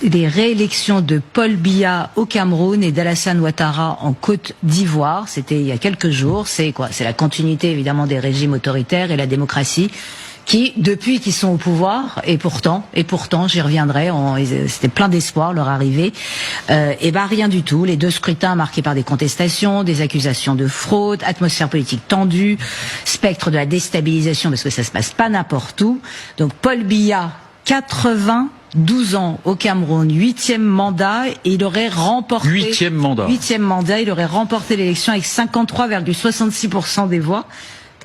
Les réélections de Paul Biya au Cameroun et d'Alassane Ouattara en Côte d'Ivoire, c'était il y a quelques jours. C'est quoi? C'est la continuité évidemment des régimes autoritaires et la démocratie qui, depuis qu'ils sont au pouvoir, et pourtant, j'y reviendrai, c'était plein d'espoir leur arrivée, et ben rien du tout. Les deux scrutins marqués par des contestations, des accusations de fraude, atmosphère politique tendue, spectre de la déstabilisation parce que ça se passe pas n'importe où. Donc Paul Biya, 92 ans au Cameroun, 8e mandat, et il aurait remporté... 8e mandat, il aurait remporté l'élection avec 53,66% des voix,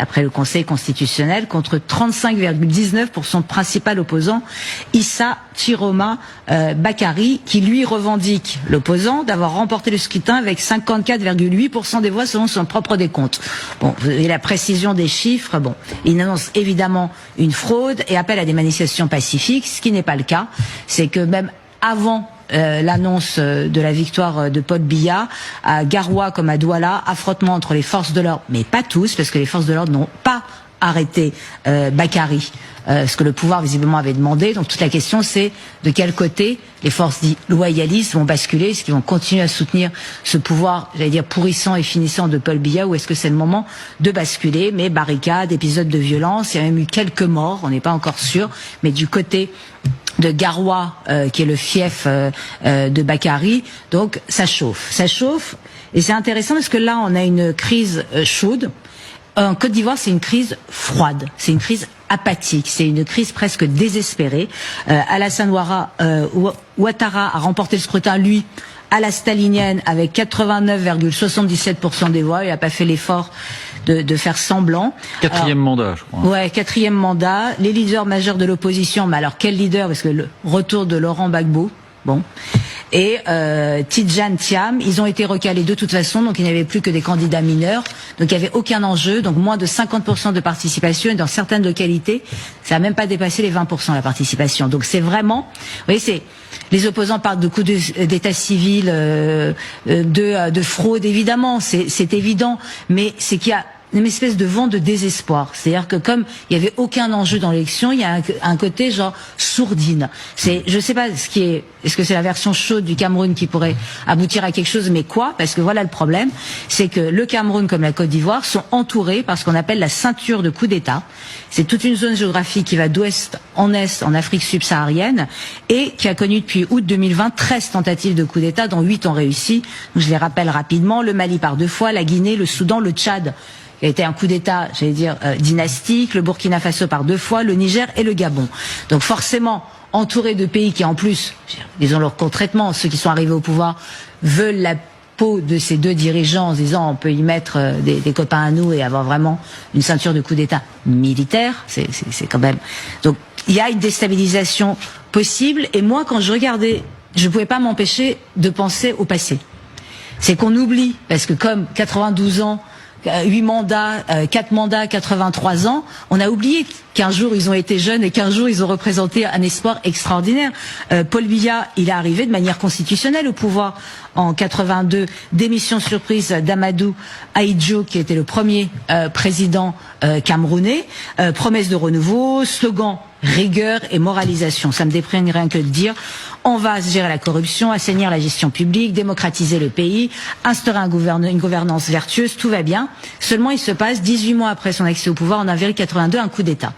après le Conseil constitutionnel, contre 35,19 pour son principal opposant, Issa Chiroma Bakary, qui lui revendique, l'opposant, d'avoir remporté le scrutin avec 54,8% des voix selon son propre décompte. Bon, vous avez la précision des chiffres. Bon, il annonce évidemment une fraude et appelle à des manifestations pacifiques, ce qui n'est pas le cas. C'est que même avant l'annonce de la victoire de Paul Biya, à Garoua comme à Douala, affrontement entre les forces de l'ordre, mais pas tous, parce que les forces de l'ordre n'ont pas arrêté Bakary, ce que le pouvoir visiblement avait demandé. Donc toute la question c'est de quel côté les forces dites loyalistes vont basculer, est-ce qu'ils vont continuer à soutenir ce pouvoir, j'allais dire pourrissant et finissant de Paul Biya, ou est-ce que c'est le moment de basculer? Mais barricades, épisodes de violence, il y a même eu quelques morts, on n'est pas encore sûr, mais du côté de Garoua, qui est le fief de Bakary, donc ça chauffe, et c'est intéressant parce que là on a une crise chaude. En Côte d'Ivoire, c'est une crise froide, c'est une crise apathique, c'est une crise presque désespérée. Alassane Ouattara a remporté le scrutin, lui, à la stalinienne, avec 89,77% des voix. Il n'a pas fait l'effort de faire semblant. Quatrième mandat, je crois. Ouais, 4e mandat. Les leaders majeurs de l'opposition, mais alors quel leader? Parce que le retour de Laurent Gbagbo, bon, et Tidjane Thiam, ils ont été recalés de toute façon, donc il n'y avait plus que des candidats mineurs, donc il n'y avait aucun enjeu, donc moins de 50% de participation, et dans certaines localités, ça n'a même pas dépassé les 20% la participation. Donc c'est vraiment, vous voyez, c'est les opposants parlent de coups d'état civil, de fraude, évidemment, c'est évident, mais c'est qu'il y a une espèce de vent de désespoir. C'est-à-dire que comme il y avait aucun enjeu dans l'élection, il y a un côté genre sourdine. Je sais pas est-ce que c'est la version chaude du Cameroun qui pourrait aboutir à quelque chose, mais quoi? Parce que voilà le problème, c'est que le Cameroun comme la Côte d'Ivoire sont entourés par ce qu'on appelle la ceinture de coups d'État. C'est toute une zone géographique qui va d'ouest en est en Afrique subsaharienne et qui a connu depuis août 2020 13 tentatives de coups d'État, dont 8 ont réussi. Je les rappelle rapidement: le Mali par 2 fois, la Guinée, le Soudan, le Tchad, qui a été un coup d'État, j'allais dire, dynastique, le Burkina Faso par 2 fois, le Niger et le Gabon. Donc forcément, entouré de pays qui en plus, disons-le concrètement, ceux qui sont arrivés au pouvoir veulent la peau de ces deux dirigeants en se disant on peut y mettre des copains à nous et avoir vraiment une ceinture de coup d'État militaire, c'est quand même... Donc il y a une déstabilisation possible, et moi quand je regardais, je ne pouvais pas m'empêcher de penser au passé. C'est qu'on oublie, parce que comme 92 ans, 8 mandats, 4 mandats, 83 ans, on a oublié qu'un jour ils ont été jeunes et qu'un jour ils ont représenté un espoir extraordinaire. Paul Biya, il est arrivé de manière constitutionnelle au pouvoir en 82, démission surprise d'Amadou Ahidjo, qui était le premier président camerounais, promesse de renouveau, slogan rigueur et moralisation. Ça me déprime rien que de dire. On va gérer la corruption, assainir la gestion publique, démocratiser le pays, instaurer une gouvernance vertueuse, tout va bien. Seulement, il se passe 18 mois après son accès au pouvoir, en avril 82, un coup d'État.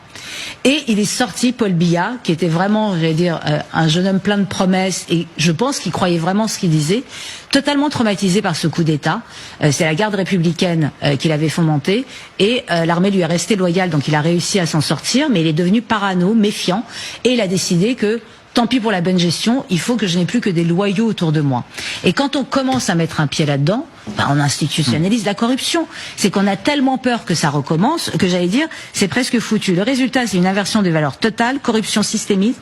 Et il est sorti, Paul Biya, qui était vraiment, j'allais dire, un jeune homme plein de promesses, et je pense qu'il croyait vraiment ce qu'il disait, totalement traumatisé par ce coup d'État. C'est la garde républicaine qu'il avait fomentée, et l'armée lui est restée loyale, donc il a réussi à s'en sortir, mais il est devenu parano, méfiant, et il a décidé que tant pis pour la bonne gestion, il faut que je n'ai plus que des loyaux autour de moi. Et quand on commence à mettre un pied là-dedans, on institutionnalise la corruption. C'est qu'on a tellement peur que ça recommence, que j'allais dire, c'est presque foutu. Le résultat, c'est une inversion des valeurs totale, corruption systémique,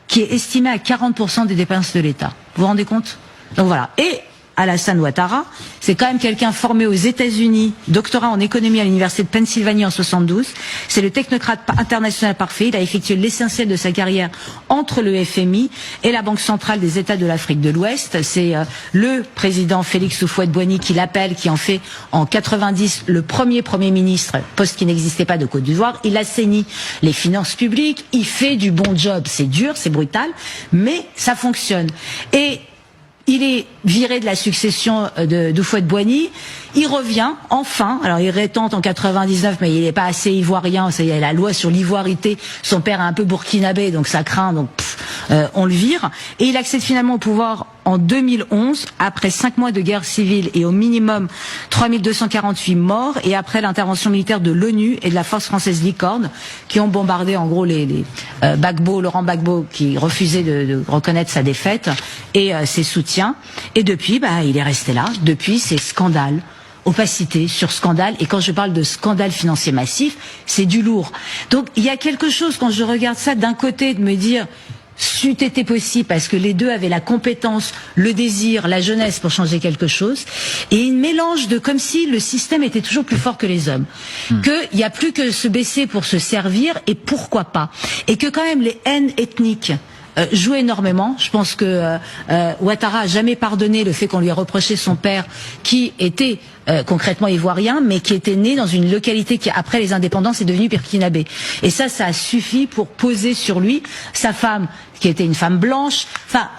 qui est estimée à 40% des dépenses de l'État. Vous vous rendez compte? Donc voilà. Et Alassane Ouattara, c'est quand même quelqu'un formé aux États-Unis, doctorat en économie à l'université de Pennsylvanie en 72. C'est le technocrate international parfait. Il a effectué l'essentiel de sa carrière entre le FMI et la Banque centrale des États de l'Afrique de l'Ouest. C'est le président Félix Houphouët-Boigny qui l'appelle, qui en fait en 90 le premier ministre, poste qui n'existait pas de Côte d'Ivoire. Il assainit les finances publiques, il fait du bon job. C'est dur, c'est brutal, mais ça fonctionne. Et il est viré de la succession d'Houphouët-Boigny. Il revient, enfin. Alors, il rétente en 99, mais il n'est pas assez ivoirien. Il y a la loi sur l'ivoirité. Son père est un peu burkinabé, donc ça craint. Donc, on le vire. Et il accède finalement au pouvoir en 2011, après 5 mois de guerre civile et au minimum 3248 morts, et après l'intervention militaire de l'ONU et de la force française Licorne, qui ont bombardé en gros Laurent Gbagbo, qui refusait de reconnaître sa défaite, et ses soutiens. Et depuis, il est resté là. Depuis, c'est scandale. Opacité sur scandale, et quand je parle de scandale financier massif, c'est du lourd. Donc il y a quelque chose, quand je regarde ça, d'un côté de me dire c'eût été possible parce que les deux avaient la compétence, le désir, la jeunesse pour changer quelque chose, et une mélange de comme si le système était toujours plus fort que les hommes, qu'il n'y a plus que se baisser pour se servir, et pourquoi pas, et que quand même les haines ethniques joue énormément. Je pense que Ouattara a jamais pardonné le fait qu'on lui ait reproché son père, qui était concrètement ivoirien, mais qui était né dans une localité qui, après les indépendances, est devenue burkinabé. Et ça a suffi pour poser sur lui sa femme, qui était une femme blanche. Enfin,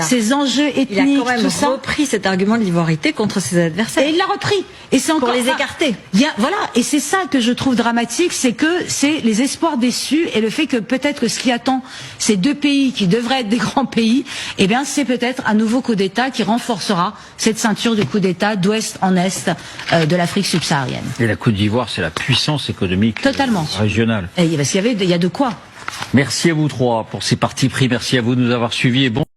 ces enjeux ethniques, il a quand même repris cet argument de l'ivoirité contre ses adversaires. Et il l'a repris. Et c'est encore pour les écarter. Voilà. Et c'est ça que je trouve dramatique, c'est que c'est les espoirs déçus et le fait que peut-être que ce qui attend ces deux pays qui devraient être des grands pays, eh bien, c'est peut-être un nouveau coup d'État qui renforcera cette ceinture de coup d'État d'ouest en est de l'Afrique subsaharienne. Et la Côte d'Ivoire, c'est la puissance économique régionale. Et parce qu'il y a de quoi. Merci à vous trois pour ces partis pris. Merci à vous de nous avoir suivis et bon